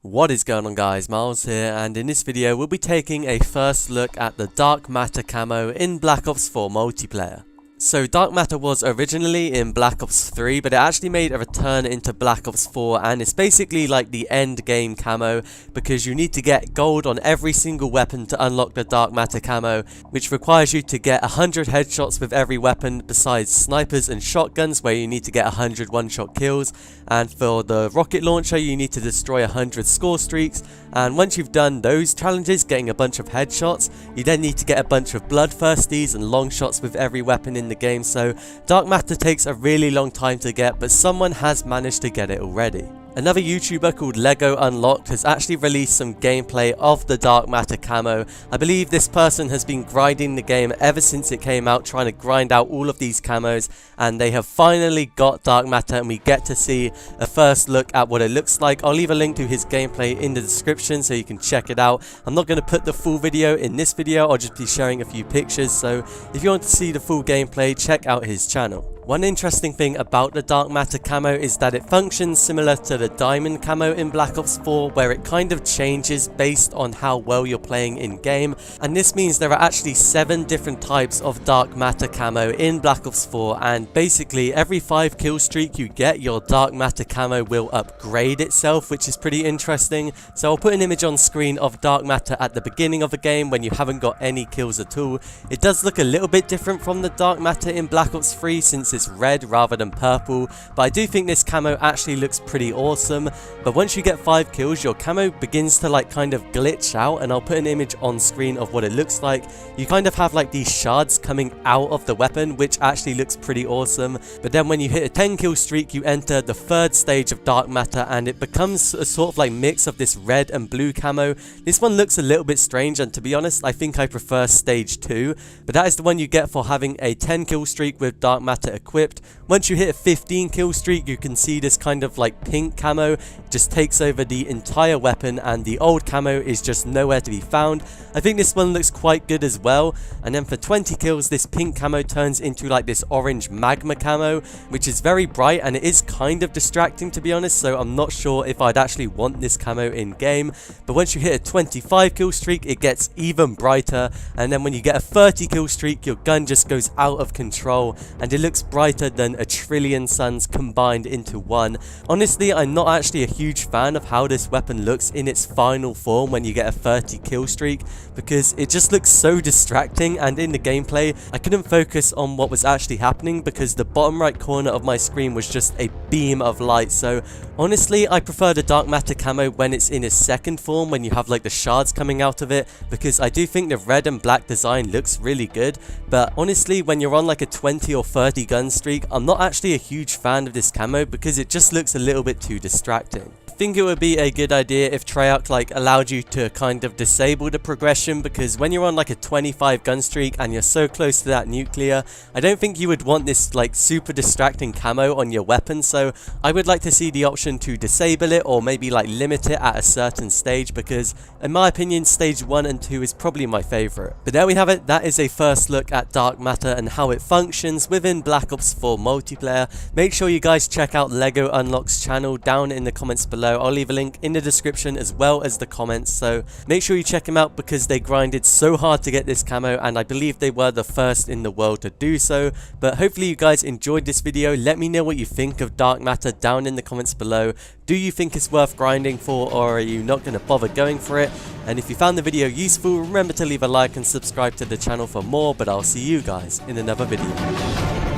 What is going on, guys? Miles here, and in this video we'll be taking a first look at the Dark Matter camo in Black Ops 4 multiplayer. So Dark Matter was originally in Black Ops 3, but it actually made a return into Black Ops 4, and it's basically like the end game camo because you need to get gold on every single weapon to unlock the Dark Matter camo, which requires you to get 100 headshots with every weapon besides snipers and shotguns where you need to get 100 one-shot kills, and for the rocket launcher you need to destroy 100 score streaks, and once you've done those challenges getting a bunch of headshots, you then need to get a bunch of bloodthirsties and long shots with every weapon in the game. So Dark Matter takes a really long time to get, but someone has managed to get it already. Another YouTuber called Lego Unlocked has actually released some gameplay of the Dark Matter camo. I believe this person has been grinding the game ever since it came out, trying to grind out all of these camos, and they have finally got Dark Matter, and we get to see a first look at what it looks like. I'll leave a link to his gameplay in the description so you can check it out. I'm not going to put the full video in this video, I'll just be sharing a few pictures, so if you want to see the full gameplay, check out his channel. One interesting thing about the Dark Matter camo is that it functions similar to the Diamond camo in Black Ops 4, where it kind of changes based on how well you're playing in game, and this means there are actually 7 different types of Dark Matter camo in Black Ops 4, and basically every 5 kill streak you get, your Dark Matter camo will upgrade itself, which is pretty interesting. So I'll put an image on screen of Dark Matter at the beginning of the game when you haven't got any kills at all. It does look a little bit different from the Dark Matter in Black Ops 3 since it's red rather than purple, but I do think this camo actually looks pretty awesome. But once you get 5 kills, your camo begins to like kind of glitch out, and I'll put an image on screen of what it looks like. You kind of have like these shards coming out of the weapon, which actually looks pretty awesome. But then when you hit a 10 kill streak, you enter the 3rd stage of Dark Matter, and it becomes a sort of like mix of this red and blue camo. This one looks a little bit strange, and to be honest I think I prefer stage 2, but that is the one you get for having a 10 kill streak with Dark Matter equipped. Once you hit a 15 kill streak, you can see this kind of like pink camo just takes over the entire weapon, and the old camo is just nowhere to be found. I think this one looks quite good as well. And then for 20 kills, this pink camo turns into like this orange Magma camo, which is very bright, and it is kind of distracting to be honest, so I'm not sure if I'd actually want this camo in game. But once you hit a 25 kill streak, it gets even brighter, and then when you get a 30 kill streak, your gun just goes out of control, and it looks brighter than a trillion suns combined into one. Honestly, I'm not actually a huge fan of how this weapon looks in its final form when you get a 30 kill streak, because it just looks so distracting, and in the gameplay I couldn't focus on what was actually happening because the bottom right corner of my screen was just a beam of light. So honestly, I prefer the Dark Matter camo when it's in its 2nd form, when you have like the shards coming out of it, because I do think the red and black design looks really good. But honestly, when you're on like a 20 or 30 gun streak, I'm not actually a huge fan of this camo because it just looks a little bit too distracting. I think it would be a good idea if Treyarch like allowed you to kind of disable the progression, because when you're on like a 25 gun streak and you're so close to that nuclear, I don't think you would want this like super distracting camo on your weapon. So I would like to see the option to disable it, or maybe like limit it at a certain stage, because in my opinion stage 1 and 2 is probably my favorite. But there we have it. That is a first look at Dark Matter and how it functions within Black Ops 4 multiplayer. Make sure you guys check out Lego Unlocked's channel down in the comments below. I'll leave a link in the description as well as the comments, so make sure you check him out because they grinded so hard to get this camo, and I believe they were the first in the world to do so. But hopefully you guys enjoyed this video. Let me know what you think of Dark Matter down in the comments below. Do you think it's worth grinding for, or are you not going to bother going for it? And if you found the video useful, remember to leave a like and subscribe to the channel for more, but I'll see you guys in another video.